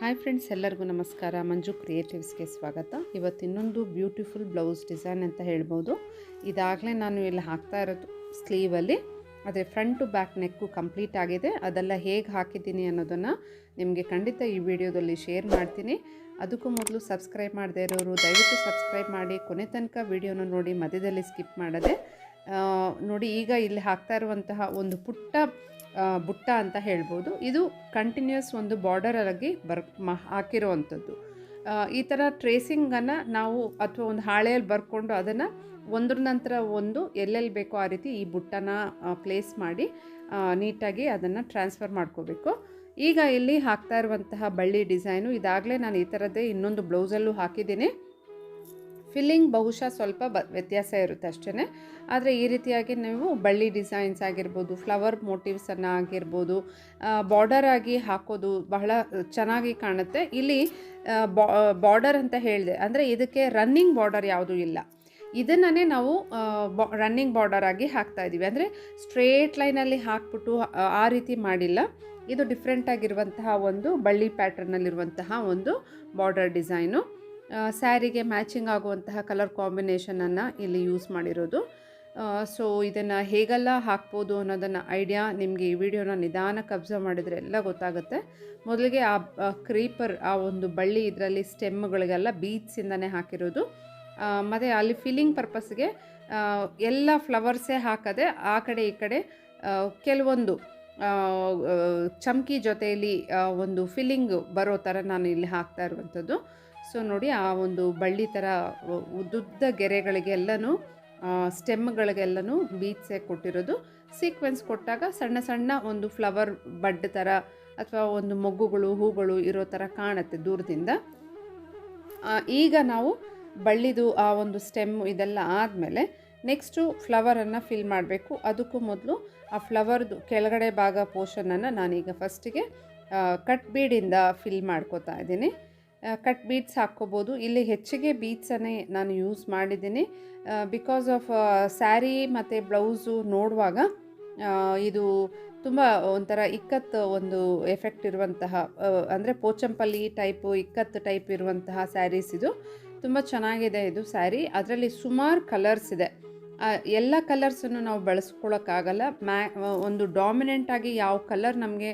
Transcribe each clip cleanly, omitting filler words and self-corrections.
Hi friends, ಎಲ್ಲರಿಗೂ ನಮಸ್ಕಾರ. ಮಂಜು ಕ್ರಿಯೇಟಿವ್ಸ್ಗೆ ಸ್ವಾಗತ. ಇವತ್ತು ಇನ್ನೊಂದು ಬ್ಯೂಟಿಫುಲ್ ಬ್ಲೌಸ್ ಡಿಸೈನ್ ಅಂತ ಹೇಳ್ಬೋದು. ಇದಾಗಲೇ ನಾನು ಇಲ್ಲಿ ಹಾಕ್ತಾ ಇರೋದು ಸ್ಲೀವಲ್ಲಿ, ಆದರೆ front to back neck complete ಆಗಿದೆ. ಅದೆಲ್ಲ ಹೇಗೆ ಹಾಕಿದ್ದೀನಿ ಅನ್ನೋದನ್ನು ನಿಮಗೆ ಖಂಡಿತ ಈ ವಿಡಿಯೋದಲ್ಲಿ ಶೇರ್ ಮಾಡ್ತೀನಿ. ಅದಕ್ಕೂ ಮೊದಲು ಸಬ್ಸ್ಕ್ರೈಬ್ ಮಾಡದೇ ಇರೋರು ದಯವಿಟ್ಟು ಸಬ್ಸ್ಕ್ರೈಬ್ ಮಾಡಿ, ಕೊನೆ ತನಕ ವಿಡಿಯೋನ ನೋಡಿ, ಮಧ್ಯದಲ್ಲಿ ಸ್ಕಿಪ್ ಮಾಡದೆ ನೋಡಿ. ಈಗ ಇಲ್ಲಿ ಹಾಕ್ತಾ ಇರುವಂತಹ ಒಂದು ಪುಟ್ಟ ಬುಟ್ಟ ಅಂತ ಹೇಳ್ಬೋದು. ಇದು ಕಂಟಿನ್ಯೂಸ್ ಒಂದು ಬಾರ್ಡರಾಗಿ ಹಾಕಿರುವಂಥದ್ದು. ಈ ಥರ ಟ್ರೇಸಿಂಗನ್ನು ನಾವು ಅಥವಾ ಒಂದು ಹಾಳೆಯಲ್ಲಿ ಬರ್ಕೊಂಡು ಅದನ್ನು ಒಂದ್ರ ನಂತರ ಒಂದು ಎಲ್ಲೆಲ್ಲಿ ಬೇಕೋ ಆ ರೀತಿ ಈ ಬುಟ್ಟನ ಪ್ಲೇಸ್ ಮಾಡಿ ನೀಟಾಗಿ ಅದನ್ನು ಟ್ರಾನ್ಸ್ಫರ್ ಮಾಡ್ಕೋಬೇಕು. ಈಗ ಇಲ್ಲಿ ಹಾಕ್ತಾ ಇರುವಂತಹ ಬಳ್ಳಿ ಡಿಸೈನು ಇದಾಗಲೇ ನಾನು ಈ ಥರದ್ದೇ ಇನ್ನೊಂದು ಬ್ಲೌಸಲ್ಲೂ ಹಾಕಿದ್ದೀನಿ. ಫಿಲ್ಲಿಂಗ್ ಬಹುಶಃ ಸ್ವಲ್ಪ ವ್ಯತ್ಯಾಸ ಇರುತ್ತೆ ಅಷ್ಟೇ. ಆದರೆ ಈ ರೀತಿಯಾಗಿ ನೀವು ಬಳ್ಳಿ ಡಿಸೈನ್ಸ್ ಆಗಿರ್ಬೋದು, ಫ್ಲವರ್ ಮೋಟಿವ್ಸನ್ನು ಆಗಿರ್ಬೋದು, ಬಾರ್ಡರ್ ಆಗಿ ಹಾಕೋದು ಬಹಳ ಚೆನ್ನಾಗಿ ಕಾಣುತ್ತೆ. ಇಲ್ಲಿ ಬಾರ್ಡರ್ ಅಂತ ಹೇಳಿದೆ, ಅಂದರೆ ಇದಕ್ಕೆ ರನ್ನಿಂಗ್ ಬಾರ್ಡರ್ ಯಾವುದೂ ಇಲ್ಲ. ಇದನ್ನೇ ನಾವು ರನ್ನಿಂಗ್ ಬಾರ್ಡರ್ ಆಗಿ ಹಾಕ್ತಾಯಿದ್ದೀವಿ. ಅಂದರೆ ಸ್ಟ್ರೇಟ್ ಲೈನಲ್ಲಿ ಹಾಕ್ಬಿಟ್ಟು ಆ ರೀತಿ ಮಾಡಿಲ್ಲ. ಇದು ಡಿಫ್ರೆಂಟ್ ಆಗಿರುವಂತಹ ಒಂದು ಬಳ್ಳಿ ಪ್ಯಾಟರ್ನಲ್ಲಿರುವಂತಹ ಒಂದು ಬಾರ್ಡರ್ ಡಿಸೈನು. ಸ್ಯಾರಿಗೆ ಮ್ಯಾಚಿಂಗ್ ಆಗುವಂತಹ ಕಲರ್ ಕಾಂಬಿನೇಷನನ್ನು ಇಲ್ಲಿ ಯೂಸ್ ಮಾಡಿರೋದು. ಸೊ ಇದನ್ನು ಹೇಗೆಲ್ಲ ಹಾಕ್ಬೋದು ಅನ್ನೋದನ್ನು ಐಡಿಯಾ ನಿಮಗೆ ಈ ವಿಡಿಯೋನ ನಿಧಾನಕ್ಕೆ ಅಬ್ಸರ್ವ್ ಮಾಡಿದರೆ ಎಲ್ಲ ಗೊತ್ತಾಗುತ್ತೆ. ಮೊದಲಿಗೆ ಆ ಕ್ರೀಪರ್, ಆ ಒಂದು ಬಳ್ಳಿ ಇದರಲ್ಲಿ ಸ್ಟೆಮ್ಗಳಿಗೆಲ್ಲ ಬೀಡ್ಸಿಂದನೇ ಹಾಕಿರೋದು. ಮತ್ತು ಅಲ್ಲಿ ಫಿಲ್ಲಿಂಗ್ ಪರ್ಪಸ್ಗೆ ಎಲ್ಲ ಫ್ಲವರ್ಸೇ ಹಾಕದೆ ಆ ಕಡೆ ಈ ಕಡೆ ಕೆಲವೊಂದು ಚಮಕಿ ಜೊತೆಯಲ್ಲಿ ಒಂದು ಫಿಲ್ಲಿಂಗ್ ಬರೋ ಥರ ನಾನು ಇಲ್ಲಿ ಹಾಕ್ತಾ ಇರುವಂಥದ್ದು. ಸೊ ನೋಡಿ, ಆ ಒಂದು ಬಳ್ಳಿ ಥರ ಉದ್ದುದ್ದ ಗೆರೆಗಳಿಗೆಲ್ಲನೂ ಸ್ಟೆಮ್ಗಳಿಗೆಲ್ಲನೂ ಬೀಡ್ಸೇ ಕೊಟ್ಟಿರೋದು. ಸೀಕ್ವೆನ್ಸ್ ಕೊಟ್ಟಾಗ ಸಣ್ಣ ಸಣ್ಣ ಒಂದು ಫ್ಲವರ್ ಬಡ್ ಥರ ಅಥವಾ ಒಂದು ಮೊಗ್ಗುಗಳು, ಹೂಗಳು ಇರೋ ಥರ ಕಾಣುತ್ತೆ ದೂರದಿಂದ. ಈಗ ನಾವು ಬಳ್ಳಿದು ಆ ಒಂದು ಸ್ಟೆಮ್ ಇದೆಲ್ಲ ಆದಮೇಲೆ ನೆಕ್ಸ್ಟು ಫ್ಲವರನ್ನು ಫಿಲ್ ಮಾಡಬೇಕು. ಅದಕ್ಕೂ ಮೊದಲು ಆ ಫ್ಲವರ್ದು ಕೆಳಗಡೆ ಭಾಗ ಪೋರ್ಷನನ್ನು ನಾನೀಗ ಫಸ್ಟಿಗೆ ಕಟ್ ಬೀಡಿಂದ ಫಿಲ್ ಮಾಡ್ಕೋತಾ ಇದ್ದೀನಿ. ಕಟ್ ಬೀಡ್ಸ್ ಹಾಕ್ಕೋಬೋದು. ಇಲ್ಲಿ ಹೆಚ್ಚಿಗೆ ಬೀಡ್ಸನ್ನೇ ನಾನು ಯೂಸ್ ಮಾಡಿದ್ದೀನಿ. ಬಿಕಾಸ್ ಆಫ್ ಸ್ಯಾರಿ ಮತ್ತು ಬ್ಲೌಸು ನೋಡುವಾಗ ಇದು ತುಂಬ ಒಂಥರ ಇಕ್ಕತ್ತು ಒಂದು ಎಫೆಕ್ಟ್ ಇರುವಂತಹ, ಅಂದರೆ ಪೋಚಂಪಲ್ಲಿ ಟೈಪು ಇಕ್ಕತ್ತು ಟೈಪ್ ಇರುವಂತಹ ಸ್ಯಾರೀಸ್. ಇದು ತುಂಬ ಚೆನ್ನಾಗಿದೆ ಇದು ಸ್ಯಾರಿ. ಅದರಲ್ಲಿ ಸುಮಾರು ಕಲರ್ಸ್ ಇದೆ. ಎಲ್ಲ ಕಲರ್ಸನ್ನು ನಾವು ಬಳಸ್ಕೊಳ್ಳೋಕ್ಕಾಗಲ್ಲ. ಒಂದು ಡಾಮಿನೆಂಟಾಗಿ ಯಾವ ಕಲರ್ ನಮಗೆ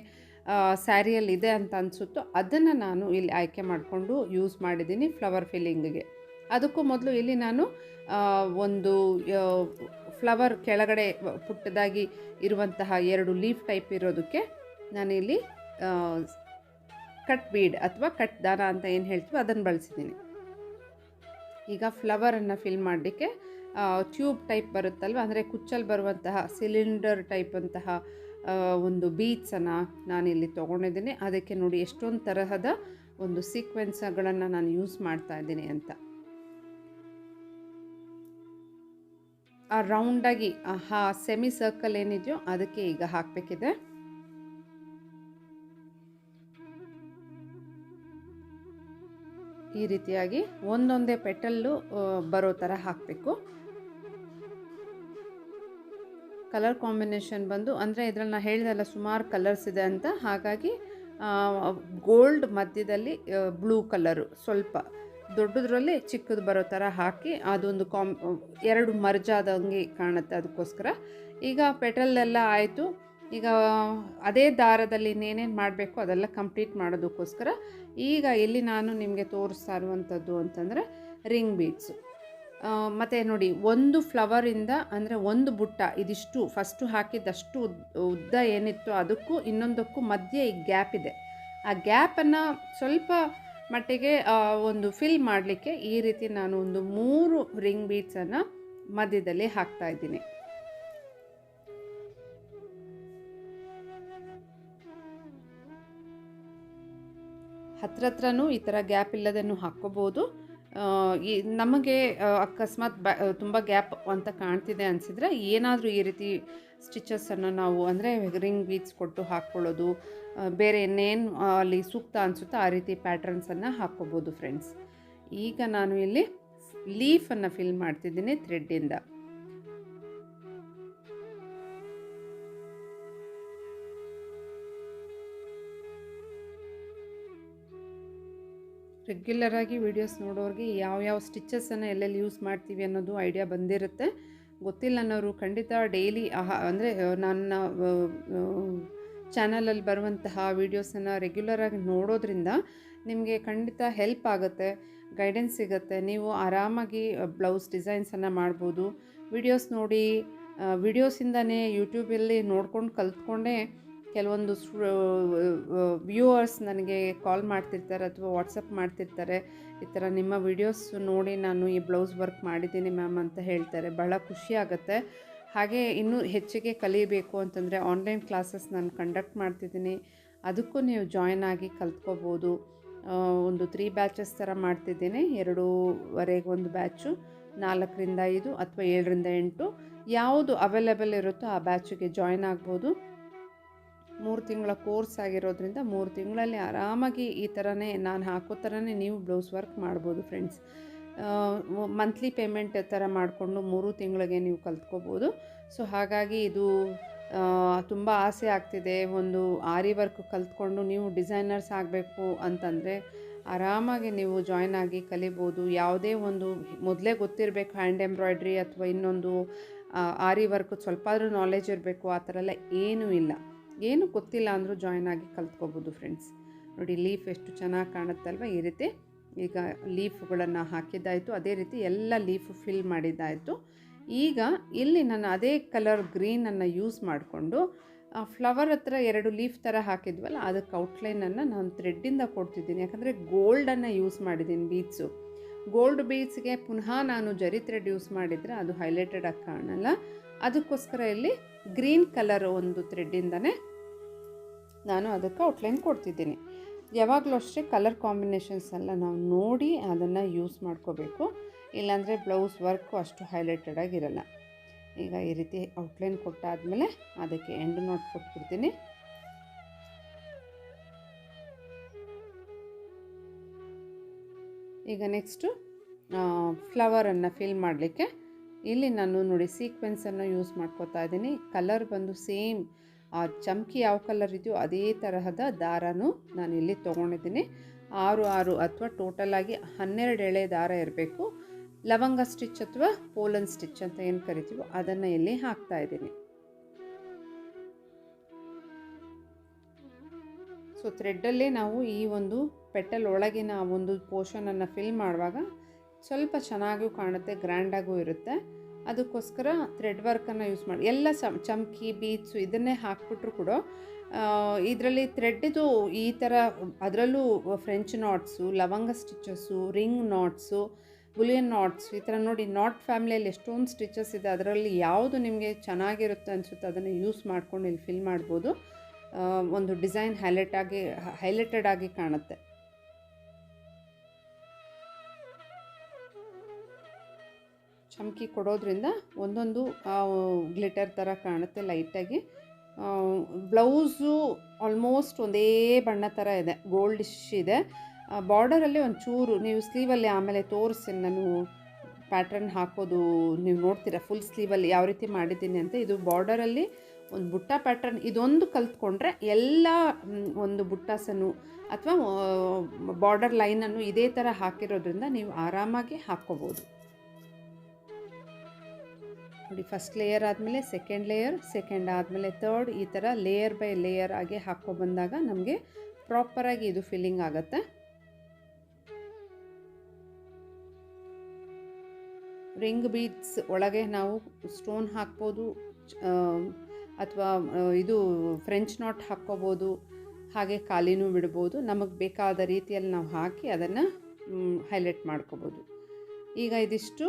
ಸ್ಯಾರಿಯಲ್ಲಿ ಇದೆ ಅಂತ ಅನಿಸುತ್ತೋ ಅದನ್ನು ನಾನು ಇಲ್ಲಿ ಆಯ್ಕೆ ಮಾಡಿಕೊಂಡು ಯೂಸ್ ಮಾಡಿದ್ದೀನಿ ಫ್ಲವರ್ ಫಿಲ್ಲಿಂಗಿಗೆ. ಅದಕ್ಕೂ ಮೊದಲು ಇಲ್ಲಿ ನಾನು ಒಂದು ಫ್ಲವರ್ ಕೆಳಗಡೆ ಪುಟ್ಟದಾಗಿ ಇರುವಂತಹ 2 ಲೀಫ್ ಟೈಪ್ ಇರೋದಕ್ಕೆ ನಾನಿಲ್ಲಿ ಕಟ್ ಬೀಡ್ ಅಥವಾ ಕಟ್ ದಾರ ಅಂತ ಏನು ಹೇಳ್ತೀವಿ ಅದನ್ನು ಬಳಸಿದ್ದೀನಿ. ಈಗ ಫ್ಲವರನ್ನು ಫಿಲ್ ಮಾಡಲಿಕ್ಕೆ ಟ್ಯೂಬ್ ಟೈಪ್ ಬರುತ್ತಲ್ವ, ಅಂದರೆ ಕುಚ್ಚಲ್ಲಿ ಬರುವಂತಹ ಸಿಲಿಂಡರ್ ಟೈಪ್ ಅಂತಹ ಒಂದು ಬೀಡ್ಸನ್ನು ನಾನಿಲ್ಲಿ ತೊಗೊಂಡಿದ್ದೀನಿ. ಅದಕ್ಕೆ ನೋಡಿ ಎಷ್ಟೊಂದು ತರಹದ ಒಂದು ಸೀಕ್ವೆನ್ಸ್ಗಳನ್ನು ನಾನು ಯೂಸ್ ಮಾಡ್ತಾ ಇದ್ದೀನಿ ಅಂತ. ಆ ರೌಂಡಾಗಿ ಸೆಮಿ ಸರ್ಕಲ್ ಏನಿದೆಯೋ ಅದಕ್ಕೆ ಈಗ ಹಾಕಬೇಕಿದೆ. ಈ ರೀತಿಯಾಗಿ ಒಂದೊಂದೇ ಪೆಟಲ್ಲು ಬರೋ ಥರ ಹಾಕಬೇಕು. ಕಲರ್ ಕಾಂಬಿನೇಷನ್ ಬಂದು, ಅಂದರೆ ಇದರಲ್ಲಿ ನಾನು ಹೇಳಿದೆಲ್ಲ ಸುಮಾರು ಕಲರ್ಸ್ ಇದೆ ಅಂತ, ಹಾಗಾಗಿ ಗೋಲ್ಡ್ ಮಧ್ಯದಲ್ಲಿ ಬ್ಲೂ ಕಲರು ಸ್ವಲ್ಪ ದೊಡ್ಡದ್ರಲ್ಲಿ ಚಿಕ್ಕದು ಬರೋ ಥರ ಹಾಕಿ ಅದೊಂದು 2 ಮರ್ಜಾದಂಗೆ ಕಾಣುತ್ತೆ. ಅದಕ್ಕೋಸ್ಕರ ಈಗ ಪೆಟಲ್ಲೆಲ್ಲ ಆಯಿತು. ಈಗ ಅದೇ ದಾರದಲ್ಲಿ ಇನ್ನೇನೇನು ಮಾಡಬೇಕು ಅದೆಲ್ಲ ಕಂಪ್ಲೀಟ್ ಮಾಡೋದಕ್ಕೋಸ್ಕರ ಈಗ ಇಲ್ಲಿ ನಾನು ನಿಮಗೆ ತೋರಿಸ್ತಾ ಇರುವಂಥದ್ದು ಅಂತಂದರೆ ರಿಂಗ್ ಬೀಡ್ಸು. ಮತ್ತು ನೋಡಿ, ಒಂದು ಫ್ಲವರಿಂದ ಅಂದರೆ ಒಂದು ಬುಟ್ಟ ಇದಿಷ್ಟು ಫಸ್ಟು ಹಾಕಿದ್ದಷ್ಟು ಉದ್ದ ಏನಿತ್ತು ಅದಕ್ಕೂ ಇನ್ನೊಂದಕ್ಕೂ ಮಧ್ಯೆ ಈ ಗ್ಯಾಪ್ ಇದೆ. ಆ ಗ್ಯಾಪನ್ನು ಸ್ವಲ್ಪ ಮಟ್ಟಿಗೆ ಒಂದು ಫಿಲ್ ಮಾಡಲಿಕ್ಕೆ ಈ ರೀತಿ ನಾನು ಒಂದು 3 ರಿಂಗ್ ಬೀಡ್ಸನ್ನು ಮಧ್ಯದಲ್ಲಿ ಹಾಕ್ತಾ ಇದ್ದೀನಿ. ಹತ್ರನೂ ಈ ಥರ ಗ್ಯಾಪ್ ಇಲ್ಲದನ್ನು ಹಾಕ್ಕೋಬೋದು. ನಮಗೆ ಅಕಸ್ಮಾತ್ ತುಂಬ ಗ್ಯಾಪ್ ಅಂತ ಕಾಣ್ತಿದೆ ಅನಿಸಿದರೆ ಏನಾದರೂ ಈ ರೀತಿ ಸ್ಟಿಚಸ್ಸನ್ನು ನಾವು, ಅಂದರೆ ರಿಂಗ್ ಬೀಡ್ಸ್ ಕೊಟ್ಟು ಹಾಕ್ಕೊಳ್ಳೋದು, ಬೇರೆ ಇನ್ನೇನು ಅಲ್ಲಿ ಸೂಕ್ತ ಅನಿಸುತ್ತೋ ಆ ರೀತಿ ಪ್ಯಾಟರ್ನ್ಸನ್ನು ಹಾಕ್ಕೋಬೋದು ಫ್ರೆಂಡ್ಸ್. ಈಗ ನಾನು ಇಲ್ಲಿ ಲೀಫನ್ನು ಫಿಲ್ ಮಾಡ್ತಿದ್ದೀನಿ ಥ್ರೆಡ್ಡಿಂದ. ರೆಗ್ಯುಲರಾಗಿ ವೀಡಿಯೋಸ್ ನೋಡೋರಿಗೆ ಯಾವ ಸ್ಟಿಚಸನ್ನು ಎಲ್ಲೆಲ್ಲಿ ಯೂಸ್ ಮಾಡ್ತೀವಿ ಅನ್ನೋದು ಐಡಿಯಾ ಬಂದಿರುತ್ತೆ. ಗೊತ್ತಿಲ್ಲ ಅನ್ನೋರು ಖಂಡಿತ ಡೈಲಿ ಅಂದರೆ ನನ್ನ ಚಾನಲಲ್ಲಿ ಬರುವಂತಹ ವೀಡಿಯೋಸನ್ನು ರೆಗ್ಯುಲರಾಗಿ ನೋಡೋದ್ರಿಂದ ನಿಮಗೆ ಖಂಡಿತ ಹೆಲ್ಪ್ ಆಗುತ್ತೆ, ಗೈಡೆನ್ಸ್ ಸಿಗುತ್ತೆ. ನೀವು ಆರಾಮಾಗಿ ಬ್ಲೌಸ್ ಡಿಸೈನ್ಸನ್ನು ಮಾಡ್ಬೋದು. ವೀಡಿಯೋಸ್ ನೋಡಿ, ವೀಡಿಯೋಸಿಂದನೇ ಯೂಟ್ಯೂಬಲ್ಲಿ ನೋಡ್ಕೊಂಡು ಕಲ್ತ್ಕೊಂಡೇ ಕೆಲವೊಂದು ವ್ಯೂವರ್ಸ್ ನನಗೆ ಕಾಲ್ ಮಾಡ್ತಿರ್ತಾರೆ ಅಥವಾ ವಾಟ್ಸಪ್ ಮಾಡ್ತಿರ್ತಾರೆ. ಈ ಥರ ನಿಮ್ಮ ವೀಡಿಯೋಸ್ ನೋಡಿ ನಾನು ಈ ಬ್ಲೌಸ್ ವರ್ಕ್ ಮಾಡಿದ್ದೀನಿ ಮ್ಯಾಮ್ ಅಂತ ಹೇಳ್ತಾರೆ. ಭಾಳ ಖುಷಿ ಆಗುತ್ತೆ. ಹಾಗೆ ಇನ್ನೂ ಹೆಚ್ಚಿಗೆ ಕಲಿಬೇಕು ಅಂತಂದರೆ ಆನ್ಲೈನ್ ಕ್ಲಾಸಸ್ ನಾನು ಕಂಡಕ್ಟ್ ಮಾಡ್ತಿದ್ದೀನಿ. ಅದಕ್ಕೂ ನೀವು ಜಾಯ್ನ್ ಆಗಿ ಕಲ್ತ್ಕೋಬೋದು. ಒಂದು 3 ಬ್ಯಾಚಸ್ ಥರ ಮಾಡ್ತಿದ್ದೀನಿ. 2:30 ಒಂದು ಬ್ಯಾಚು, 4ರಿಂದ 5 ಅಥವಾ 7ರಿಂದ 8 ಯಾವುದು ಅವೈಲೇಬಲ್ ಇರುತ್ತೋ ಆ ಬ್ಯಾಚಿಗೆ ಜಾಯ್ನ್ ಆಗ್ಬೋದು. 3 ತಿಂಗಳ ಕೋರ್ಸ್ ಆಗಿರೋದ್ರಿಂದ 3 ತಿಂಗಳಲ್ಲಿ ಆರಾಮಾಗಿ ಈ ಥರನೇ ನಾನು ಹಾಕೋ ಥರನೇ ನೀವು ಬ್ಲೌಸ್ ವರ್ಕ್ ಮಾಡ್ಬೋದು ಫ್ರೆಂಡ್ಸ್. ಮಂತ್ಲಿ ಪೇಮೆಂಟ್ ಥರ ಮಾಡಿಕೊಂಡು 3 ತಿಂಗಳಿಗೆ ನೀವು ಕಲ್ತ್ಕೋಬೋದು. ಸೊ ಹಾಗಾಗಿ ಇದು ತುಂಬ ಆಸೆ ಆಗ್ತಿದೆ. ಒಂದು ಆರಿ ವರ್ಕ್ ಕಲ್ತ್ಕೊಂಡು ನೀವು ಡಿಸೈನರ್ಸ್ ಆಗಬೇಕು ಅಂತಂದರೆ ಆರಾಮಾಗಿ ನೀವು ಜಾಯ್ನ್ ಆಗಿ ಕಲಿಬೋದು. ಯಾವುದೇ ಒಂದು ಮೊದಲೇ ಗೊತ್ತಿರಬೇಕು, ಹ್ಯಾಂಡ್ ಎಂಬ್ರಾಯ್ಡ್ರಿ ಅಥವಾ ಇನ್ನೊಂದು ಆರಿ ವರ್ಕ್ ಸ್ವಲ್ಪ ಆದರೂ ನಾಲೆಜ್ ಇರಬೇಕು. ಆ ಥರ ಎಲ್ಲ ಏನೂ ಇಲ್ಲ. ಏನು ಗೊತ್ತಿಲ್ಲ ಅಂದರೂ ಜಾಯ್ನ್ ಆಗಿ ಕಲ್ತ್ಕೋಬೋದು ಫ್ರೆಂಡ್ಸ್. ನೋಡಿ ಲೀಫ್ ಎಷ್ಟು ಚೆನ್ನಾಗಿ ಕಾಣುತ್ತಲ್ವ. ಈ ರೀತಿ ಈಗ ಲೀಫ್ಗಳನ್ನು ಹಾಕಿದ್ದಾಯಿತು. ಅದೇ ರೀತಿ ಎಲ್ಲ ಲೀಫ್ ಫಿಲ್ ಮಾಡಿದ್ದಾಯಿತು. ಈಗ ಇಲ್ಲಿ ನಾನು ಅದೇ ಕಲರ್ ಗ್ರೀನನ್ನು ಯೂಸ್ ಮಾಡಿಕೊಂಡು ಫ್ಲವರ್ ಹತ್ರ 2 ಲೀಫ್ ಥರ ಹಾಕಿದ್ವಲ್ಲ, ಅದಕ್ಕೆ ಔಟ್ಲೈನನ್ನು ನಾನು ಥ್ರೆಡ್ಡಿಂದ ಕೊಡ್ತಿದ್ದೀನಿ. ಯಾಕಂದರೆ ಗೋಲ್ಡನ್ನು ಯೂಸ್ ಮಾಡಿದ್ದೀನಿ, ಬೀಡ್ಸು. ಗೋಲ್ಡ್ ಬೀಡ್ಸ್ಗೆ ಪುನಃ ನಾನು ಜರಿ ಥ್ರೆಡ್ ಯೂಸ್ ಮಾಡಿದರೆ ಅದು ಹೈಲೈಟೆಡ್ ಆಗಿ ಕಾಣಲ್ಲ. ಅದಕ್ಕೋಸ್ಕರ ಇಲ್ಲಿ ಗ್ರೀನ್ ಕಲರ್ ಒಂದು ಥ್ರೆಡ್ಡಿಂದನೇ ನಾನು ಅದಕ್ಕೆ ಔಟ್ಲೈನ್ ಕೊಡ್ತಿದ್ದೀನಿ. ಯಾವಾಗಲೂ ಅಷ್ಟೇ ಕಲರ್ ಕಾಂಬಿನೇಷನ್ಸ್ ಎಲ್ಲ ನಾವು ನೋಡಿ ಅದನ್ನು ಯೂಸ್ ಮಾಡ್ಕೋಬೇಕು. ಇಲ್ಲಾಂದರೆ ಬ್ಲೌಸ್ ವರ್ಕು ಅಷ್ಟು ಹೈಲೈಟೆಡ್ ಆಗಿರಲ್ಲ. ಈಗ ಈ ರೀತಿ ಔಟ್ಲೈನ್ ಕೊಟ್ಟಾದಮೇಲೆ ಅದಕ್ಕೆ ಎಂಡ್ ನಾಟ್ ಕೊಟ್ಬಿಡ್ತೀನಿ. ಈಗ ನೆಕ್ಸ್ಟು ಫ್ಲವರನ್ನು ಫಿಲ್ ಮಾಡಲಿಕ್ಕೆ ಇಲ್ಲಿ ನಾನು ನೋಡಿ ಸೀಕ್ವೆನ್ಸನ್ನು ಯೂಸ್ ಮಾಡ್ಕೋತಾ ಇದ್ದೀನಿ. ಕಲರ್ ಬಂದು ಸೇಮ್ ಆ ಚಮಕಿ ಯಾವ ಕಲರ್ ಇದೆಯೋ ಅದೇ ತರಹದ ದಾರನೂ ನಾನು ಇಲ್ಲಿ ತೊಗೊಂಡಿದ್ದೀನಿ. 6 ಅಥವಾ ಟೋಟಲಾಗಿ 12 ಎಳೆ ದಾರ ಇರಬೇಕು. ಲವಂಗ ಸ್ಟಿಚ್ ಅಥವಾ ಪೋಲನ್ ಸ್ಟಿಚ್ ಅಂತ ಏನು ಕರಿತೀವೋ ಅದನ್ನು ಇಲ್ಲಿ ಹಾಕ್ತಾ ಇದ್ದೀನಿ. ಸೊ ಥ್ರೆಡ್ಡಲ್ಲೇ ನಾವು ಈ ಒಂದು ಪೆಟಲ್ ಒಳಗಿನ ಒಂದು ಪೋರ್ಷನನ್ನು ಫಿಲ್ ಮಾಡುವಾಗ ಸ್ವಲ್ಪ ಚೆನ್ನಾಗೂ ಕಾಣುತ್ತೆ, ಗ್ರ್ಯಾಂಡಾಗೂ ಇರುತ್ತೆ. ಅದಕ್ಕೋಸ್ಕರ ಥ್ರೆಡ್ ವರ್ಕನ್ನು ಯೂಸ್ ಮಾಡಿ ಎಲ್ಲ ಚಮಕಿ ಬೀಡ್ಸು ಇದನ್ನೇ ಹಾಕ್ಬಿಟ್ರು ಕೂಡ ಇದರಲ್ಲಿ ಥ್ರೆಡ್ಡಿದು ಈ ಥರ, ಅದರಲ್ಲೂ ಫ್ರೆಂಚ್ ನಾಟ್ಸು, ಲವಂಗ stitches, ring nuts, Boolean knots, ಈ ಥರ ನೋಡಿ ನಾಟ್ ಫ್ಯಾಮಿಲಿಯಲ್ಲಿ ಎಷ್ಟೊಂದು ಸ್ಟಿಚಸ್ ಇದೆ. ಅದರಲ್ಲಿ ಯಾವುದು ನಿಮಗೆ ಚೆನ್ನಾಗಿರುತ್ತೆ ಅನಿಸುತ್ತೆ ಅದನ್ನು ಯೂಸ್ ಮಾಡ್ಕೊಂಡು ಇಲ್ಲಿ ಫಿಲ್ ಮಾಡ್ಬೋದು. ಒಂದು ಡಿಸೈನ್ ಹೈಲೈಟೆಡ್ ಆಗಿ ಕಾಣುತ್ತೆ. ಚಮಕಿ ಕೊಡೋದ್ರಿಂದ ಒಂದೊಂದು ಗ್ಲಿಟರ್ ಥರ ಕಾಣುತ್ತೆ ಲೈಟಾಗಿ. ಬ್ಲೌಸು ಆಲ್ಮೋಸ್ಟ್ ಒಂದೇ ಬಣ್ಣ ಥರ ಇದೆ, ಗೋಲ್ಡಿಶ್ ಇದೆ. ಬಾರ್ಡರಲ್ಲಿ ಒಂಚೂರು ನೀವು ಸ್ಲೀವಲ್ಲಿ ಆಮೇಲೆ ತೋರಿಸ್ತೀನಿ ನಾನು ಪ್ಯಾಟ್ರನ್ ಹಾಕೋದು, ನೀವು ನೋಡ್ತೀರಾ ಫುಲ್ ಸ್ಲೀವಲ್ಲಿ ಯಾವ ರೀತಿ ಮಾಡಿದ್ದೀನಿ ಅಂತ. ಇದು ಬಾರ್ಡರಲ್ಲಿ ಒಂದು ಬುಟ್ಟ ಪ್ಯಾಟ್ರನ್, ಇದೊಂದು ಕಲ್ತ್ಕೊಂಡ್ರೆ ಎಲ್ಲ ಒಂದು ಬುಟ್ಟಾಸನ್ನು ಅಥವಾ ಬಾರ್ಡರ್ ಲೈನನ್ನು ಇದೇ ಥರ ಹಾಕಿರೋದ್ರಿಂದ ನೀವು ಆರಾಮಾಗಿ ಹಾಕ್ಕೋಬೋದು. ನೋಡಿ ಫಸ್ಟ್ ಲೇಯರ್ ಆದಮೇಲೆ ಸೆಕೆಂಡ್ ಲೇಯರ್, ಸೆಕೆಂಡ್ ಆದಮೇಲೆ ಥರ್ಡ್, ಈ ಥರ ಲೇಯರ್ ಬೈ ಲೇಯರ್ ಆಗಿ ಹಾಕ್ಕೊಬಂದಾಗ ನಮಗೆ ಪ್ರಾಪರಾಗಿ ಇದು ಫಿಲ್ಲಿಂಗ್ ಆಗುತ್ತೆ. ರಿಂಗ್ ಬೀಡ್ಸ್ ಒಳಗೆ ನಾವು ಸ್ಟೋನ್ ಹಾಕ್ಬೋದು ಅಥವಾ ಇದು ಫ್ರೆಂಚ್ ನಾಟ್ ಹಾಕ್ಕೋಬೋದು, ಹಾಗೆ ಖಾಲಿನೂ ಬಿಡ್ಬೋದು. ನಮಗೆ ಬೇಕಾದ ರೀತಿಯಲ್ಲಿ ನಾವು ಹಾಕಿ ಅದನ್ನು ಹೈಲೈಟ್ ಮಾಡ್ಕೋಬೋದು. ಈಗ ಇದಿಷ್ಟು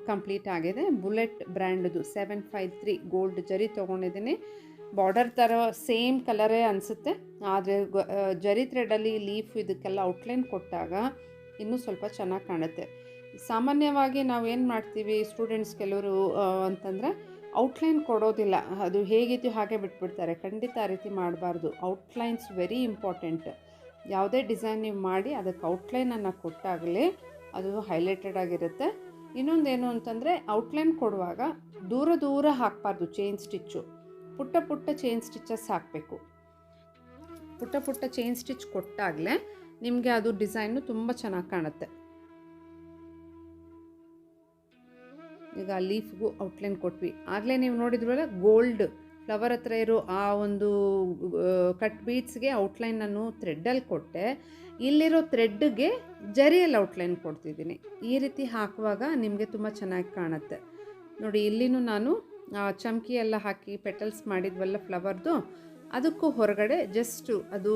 ಕಂಪ್ಲೀಟ್ ಆಗಿದೆ. ಬುಲೆಟ್ ಬ್ರ್ಯಾಂಡ್ದು 753 ಗೋಲ್ಡ್ ಜರಿ ತೊಗೊಂಡಿದ್ದೀನಿ. ಬಾರ್ಡರ್ ಥರ ಸೇಮ್ ಕಲರೇ ಅನಿಸುತ್ತೆ, ಆದರೆ ಜರಿ ಥ್ರೆಡಲ್ಲಿ ಲೀಫ್ ಇದಕ್ಕೆಲ್ಲ ಔಟ್ಲೈನ್ ಕೊಟ್ಟಾಗ ಇನ್ನೂ ಸ್ವಲ್ಪ ಚೆನ್ನಾಗಿ ಕಾಣುತ್ತೆ. ಸಾಮಾನ್ಯವಾಗಿ ನಾವೇನು ಮಾಡ್ತೀವಿ ಸ್ಟೂಡೆಂಟ್ಸ್ ಕೆಲವರು ಅಂತಂದರೆ ಔಟ್ಲೈನ್ ಕೊಡೋದಿಲ್ಲ, ಅದು ಹೇಗಿದೆಯೋ ಹಾಗೆ ಬಿಟ್ಬಿಡ್ತಾರೆ. ಖಂಡಿತ ಆ ರೀತಿ ಮಾಡಬಾರ್ದು. Outlines very important. ಯಾವುದೇ ಡಿಸೈನ್ ನೀವು ಮಾಡಿ ಅದಕ್ಕೆ ಔಟ್ಲೈನನ್ನು ಕೊಟ್ಟಾಗಲೇ ಅದು ಹೈಲೈಟೆಡ್ ಆಗಿರುತ್ತೆ. ಇನ್ನೊಂದೇನು ಅಂತಂದರೆ ಔಟ್ಲೈನ್ ಕೊಡುವಾಗ ದೂರ ಹಾಕಬಾರ್ದು. ಚೈನ್ ಸ್ಟಿಚ್ಚು ಪುಟ್ಟ ಚೈನ್ ಸ್ಟಿಚಸ್ ಹಾಕಬೇಕು. ಪುಟ್ಟ ಚೈನ್ ಸ್ಟಿಚ್ ಕೊಟ್ಟಾಗಲೇ ನಿಮಗೆ ಅದು ಡಿಸೈನು ತುಂಬ ಚೆನ್ನಾಗಿ ಕಾಣುತ್ತೆ. ಈಗ ಲೀಫ್ಗೂ ಔಟ್ಲೈನ್ ಕೊಟ್ವಿ. ಆಗಲೇ ನೀವು ನೋಡಿದ್ರಲ್ಲ ಗೋಲ್ಡ್ ಫ್ಲವರ್ ಹತ್ರ ಇರೋ ಆ ಒಂದು ಕಟ್ ಬೀಡ್ಸ್ಗೆ ಔಟ್ಲೈನ್ ನಾನು ಥ್ರೆಡ್ಡಲ್ಲಿ ಕೊಟ್ಟೆ. ಇಲ್ಲಿರೋ ಥ್ರೆಡ್ಗೆ ಜರಿಯಲ್ಲಿ ಔಟ್ಲೈನ್ ಕೊಡ್ತಿದ್ದೀನಿ. ಈ ರೀತಿ ಹಾಕುವಾಗ ನಿಮಗೆ ತುಂಬ ಚೆನ್ನಾಗಿ ಕಾಣುತ್ತೆ ನೋಡಿ. ಇಲ್ಲಿನೂ ನಾನು ಚಮಕಿ ಎಲ್ಲ ಹಾಕಿ ಪೆಟಲ್ಸ್ ಮಾಡಿದ್ವಲ್ಲ ಫ್ಲವರ್ದು, ಅದಕ್ಕೂ ಹೊರಗಡೆ ಜಸ್ಟು ಅದು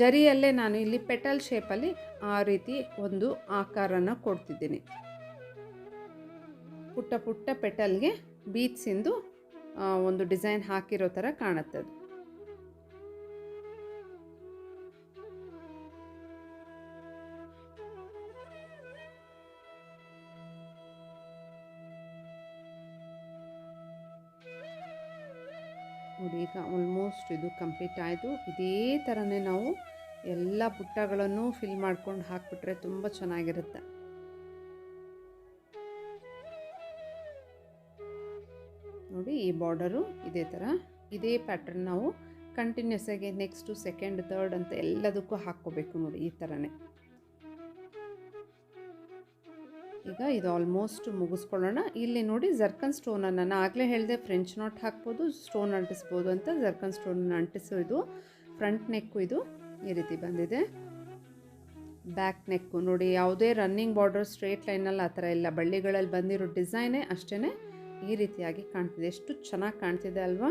ಜರಿಯಲ್ಲೇ ನಾನು ಇಲ್ಲಿ ಪೆಟಲ್ ಶೇಪಲ್ಲಿ ಆ ರೀತಿ ಒಂದು ಆಕಾರನ ಕೊಡ್ತಿದ್ದೀನಿ. ಪುಟ್ಟ ಪುಟ್ಟ ಪೆಟಲ್ಗೆ ಬೀಡ್ಸಿಂದು ಒಂದು ಡಿಸೈನ್ ಹಾಕಿರೋ ಥರ ಕಾಣುತ್ತೆ ಅದು. ನೋಡಿ ಈಗ ಆಲ್ಮೋಸ್ಟ್ ಇದು ಕಂಪ್ಲೀಟ್ ಆಯಿತು. ಇದೇ ಥರನೇ ನಾವು ಎಲ್ಲ ಪುಟ್ಟಗಳನ್ನು ಫಿಲ್ ಮಾಡ್ಕೊಂಡು ಹಾಕಿಬಿಟ್ರೆ ತುಂಬ ಚೆನ್ನಾಗಿರುತ್ತೆ. ನೋಡಿ ಈ ಬಾರ್ಡರು ಇದೇ ಥರ, ಇದೇ ಪ್ಯಾಟರ್ನ್ ನಾವು ಕಂಟಿನ್ಯೂಸ್ ಆಗಿ ನೆಕ್ಸ್ಟು ಸೆಕೆಂಡ್ ಥರ್ಡ್ ಅಂತ ಎಲ್ಲದಕ್ಕೂ ಹಾಕ್ಕೋಬೇಕು ನೋಡಿ ಈ ಥರನೇ. ಈಗ ಇದು ಆಲ್ಮೋಸ್ಟ್ ಮುಗಿಸ್ಕೊಳ್ಳೋಣ. ಇಲ್ಲಿ ನೋಡಿ ಜರ್ಕನ್ ಸ್ಟೋನನ್ನು ನಾನು ಆಗಲೇ ಹೇಳಿದೆ, ಫ್ರೆಂಚ್ ನಾಟ್ ಹಾಕ್ಬೋದು, ಸ್ಟೋನ್ ಅಂಟಿಸ್ಬೋದು ಅಂತ. ಜರ್ಕನ್ ಸ್ಟೋನನ್ನು ಅಂಟಿಸೋ ಇದು ಫ್ರಂಟ್ ನೆಕ್ಕು ಇದು ಈ ರೀತಿ ಬಂದಿದೆ. ಬ್ಯಾಕ್ ನೆಕ್ಕು ನೋಡಿ, ಯಾವುದೇ ರನ್ನಿಂಗ್ ಬಾರ್ಡರ್ ಸ್ಟ್ರೇಟ್ ಲೈನಲ್ಲಿ ಆ ಥರ ಇಲ್ಲ, ಬಳ್ಳಿಗಳಲ್ಲಿ ಬಂದಿರೋ ಡಿಸೈನೇ ಅಷ್ಟೇ ಈ ರೀತಿಯಾಗಿ ಕಾಣ್ತಿದೆ. ಎಷ್ಟು ಚೆನ್ನಾಗಿ ಕಾಣ್ತಿದೆ ಅಲ್ವಾ?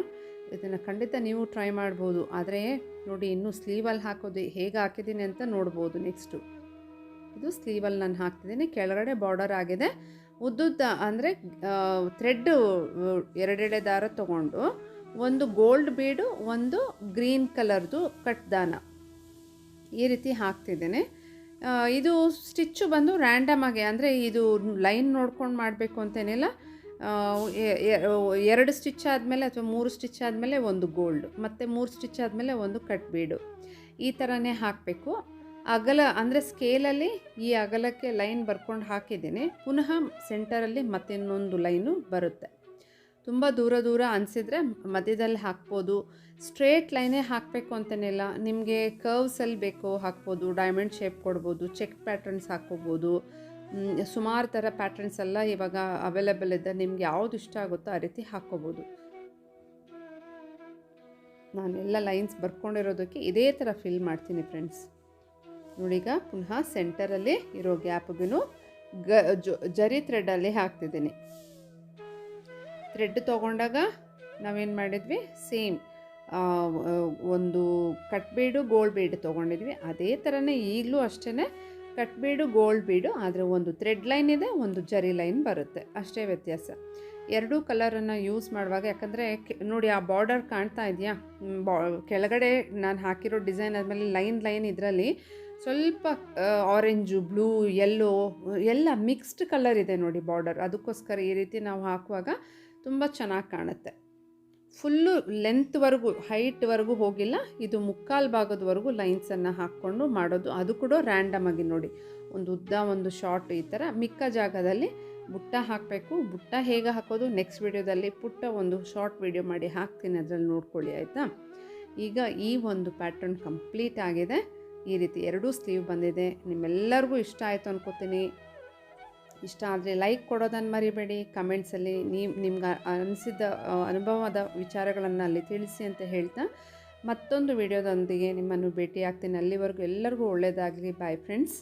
ಇದನ್ನು ಖಂಡಿತ ನೀವು ಟ್ರೈ ಮಾಡ್ಬೋದು. ಆದರೆ ನೋಡಿ ಇನ್ನೂ ಸ್ಲೀವಲ್ಲಿ ಹಾಕೋದು ಹೇಗೆ ಹಾಕಿದ್ದೀನಿ ಅಂತ ನೋಡ್ಬೋದು. ನೆಕ್ಸ್ಟು ಇದು ಸ್ಲೀವಲ್ಲಿ ನಾನು ಹಾಕ್ತಿದ್ದೀನಿ. ಕೆಳಗಡೆ ಬಾರ್ಡರ್ ಆಗಿದೆ. ಉದ್ದುದ್ದ ಅಂದರೆ ಥ್ರೆಡ್ಡು ಎರಡೆರಡೆ ದಾರ ತೊಗೊಂಡು ಒಂದು ಗೋಲ್ಡ್ ಬೀಡು, ಒಂದು ಗ್ರೀನ್ ಕಲರ್ದು ಕಟ್ ದಾನ ಈ ರೀತಿ ಹಾಕ್ತಿದ್ದೇನೆ. ಇದು ಸ್ಟಿಚ್ಚು ಬಂದು ರ್ಯಾಂಡಮ್ ಆಗಿ, ಅಂದರೆ ಇದು ಲೈನ್ ನೋಡ್ಕೊಂಡು ಮಾಡಬೇಕು ಅಂತೇನಿಲ್ಲ. 2 ಸ್ಟಿಚ್ ಆದಮೇಲೆ ಅಥವಾ 3 ಸ್ಟಿಚ್ ಆದಮೇಲೆ ಒಂದು ಗೋಲ್ಡ್, ಮತ್ತು 3 ಸ್ಟಿಚ್ ಆದಮೇಲೆ ಒಂದು ಕಟ್ ಬೀಡು, ಈ ಥರನೇ ಹಾಕಬೇಕು. ಅಗಲ ಅಂದರೆ ಸ್ಕೇಲಲ್ಲಿ ಈ ಅಗಲಕ್ಕೆ ಲೈನ್ ಬರ್ಕೊಂಡು ಹಾಕಿದ್ದೀನಿ. ಪುನಃ ಸೆಂಟರಲ್ಲಿ ಮತ್ತಿನ್ನೊಂದು ಲೈನು ಬರುತ್ತೆ. ತುಂಬ ದೂರ ದೂರ ಅನಿಸಿದರೆ ಮಧ್ಯದಲ್ಲಿ ಹಾಕ್ಬೋದು. ಸ್ಟ್ರೇಟ್ ಲೈನೇ ಹಾಕಬೇಕು ಅಂತೇನಿಲ್ಲ. ನಿಮಗೆ ಕರ್ವ್ಸಲ್ಲಿ ಬೇಕೋ ಹಾಕ್ಬೋದು, ಡೈಮಂಡ್ ಶೇಪ್ ಕೊಡ್ಬೋದು, ಚೆಕ್ ಪ್ಯಾಟರ್ನ್ಸ್ ಹಾಕ್ಕೋಬೋದು. ಸುಮಾರು ಥರ ಪ್ಯಾಟರ್ನ್ಸ್ ಎಲ್ಲ ಇವಾಗ ಅವೈಲೇಬಲ್ ಇದೆ. ನಿಮ್ಗೆ ಯಾವುದು ಇಷ್ಟ ಆಗುತ್ತೋ ಆ ರೀತಿ ಹಾಕ್ಕೋಬೋದು. ನಾನೆಲ್ಲ ಲೈನ್ಸ್ ಬರ್ಕೊಂಡಿರೋದಕ್ಕೆ ಇದೇ ಥರ ಫಿಲ್ ಮಾಡ್ತೀನಿ ಫ್ರೆಂಡ್ಸ್. ನೋಡೀಗ ಪುನಃ ಸೆಂಟರಲ್ಲಿ ಇರೋ ಗ್ಯಾಪ್ಗೂ ಜರಿ ಥ್ರೆಡಲ್ಲಿ ಹಾಕ್ತಿದ್ದೀನಿ. ಥ್ರೆಡ್ ತೊಗೊಂಡಾಗ ನಾವೇನು ಮಾಡಿದ್ವಿ, ಸೇಮ್ ಒಂದು ಕಟ್ ಬೀಡು ಗೋಲ್ಡ್ ಬೀಡು ತೊಗೊಂಡಿದ್ವಿ. ಅದೇ ಥರನೇ ಈಗಲೂ ಅಷ್ಟೇ ಕಟ್ ಬೀಡು ಗೋಲ್ಡ್ ಬೀಡು, ಆದರೆ ಒಂದು ಥ್ರೆಡ್ ಲೈನ್ ಇದೆ, ಒಂದು ಜರಿ ಲೈನ್ ಬರುತ್ತೆ, ಅಷ್ಟೇ ವ್ಯತ್ಯಾಸ. ಎರಡೂ ಕಲರನ್ನು ಯೂಸ್ ಮಾಡುವಾಗ, ಯಾಕಂದರೆ ನೋಡಿ ಆ ಬಾರ್ಡರ್ ಕಾಣ್ತಾ ಇದೆಯಾ, ಕೆಳಗಡೆ ನಾನು ಹಾಕಿರೋ ಡಿಸೈನ್ ಆದಮೇಲೆ ಲೈನ್ ಇದರಲ್ಲಿ ಸ್ವಲ್ಪ ಆರೆಂಜು, ಬ್ಲೂ, ಯೆಲ್ಲೋ ಎಲ್ಲ ಮಿಕ್ಸ್ಡ್ ಕಲರ್ ಇದೆ ನೋಡಿ ಬಾರ್ಡರ್. ಅದಕ್ಕೋಸ್ಕರ ಈ ರೀತಿ ನಾವು ಹಾಕುವಾಗ ತುಂಬ ಚೆನ್ನಾಗಿ ಕಾಣುತ್ತೆ. ಫುಲ್ಲು ಲೆಂತ್ವರೆಗೂ ಹೈಟ್ವರೆಗೂ ಹೋಗಿಲ್ಲ, ಇದು ಮುಕ್ಕಾಲು ಭಾಗದವರೆಗೂ ಲೈನ್ಸನ್ನು ಹಾಕ್ಕೊಂಡು ಮಾಡೋದು. ಅದು ಕೂಡ ರ್ಯಾಂಡಮ್ ಆಗಿ ನೋಡಿ, ಒಂದು ಉದ್ದ ಒಂದು ಶಾರ್ಟ್ ಈ ಥರ. ಮಿಕ್ಕ ಜಾಗದಲ್ಲಿ ಬುಟ್ಟ ಹಾಕಬೇಕು. ಬುಟ್ಟ ಹೇಗೆ ಹಾಕೋದು ನೆಕ್ಸ್ಟ್ ವಿಡಿಯೋದಲ್ಲಿ ಪುಟ್ಟ ಒಂದು ಶಾರ್ಟ್ ವಿಡಿಯೋ ಮಾಡಿ ಹಾಕ್ತೀನಿ, ಅದರಲ್ಲಿ ನೋಡ್ಕೊಳ್ಳಿ ಆಯಿತಾ. ಈಗ ಈ ಒಂದು ಪ್ಯಾಟರ್ನ್ ಕಂಪ್ಲೀಟ್ ಆಗಿದೆ. ಈ ರೀತಿ ಎರಡೂ ಸ್ಲೀವ್ ಬಂದಿದೆ. ನಿಮ್ಮೆಲ್ಲರಿಗೂ ಇಷ್ಟ ಆಯಿತು ಅನ್ಕೋತೀನಿ. ಇಷ್ಟ ಆದರೆ ಲೈಕ್ ಕೊಡೋದನ್ನು ಮರಿಬೇಡಿ. ಕಮೆಂಟ್ಸಲ್ಲಿ ನಿಮ್ಗೆ ಅನಿಸಿದ ಅನುಭವದ ವಿಚಾರಗಳನ್ನು ಅಲ್ಲಿ ತಿಳಿಸಿ ಅಂತ ಹೇಳ್ತಾ ಮತ್ತೊಂದು ವಿಡಿಯೋದೊಂದಿಗೆ ನಿಮ್ಮನ್ನು ಭೇಟಿ ಆಗ್ತೀನಿ. ಅಲ್ಲಿವರೆಗೂ ಎಲ್ಲರಿಗೂ ಒಳ್ಳೆಯದಾಗಲಿ. Bye friends.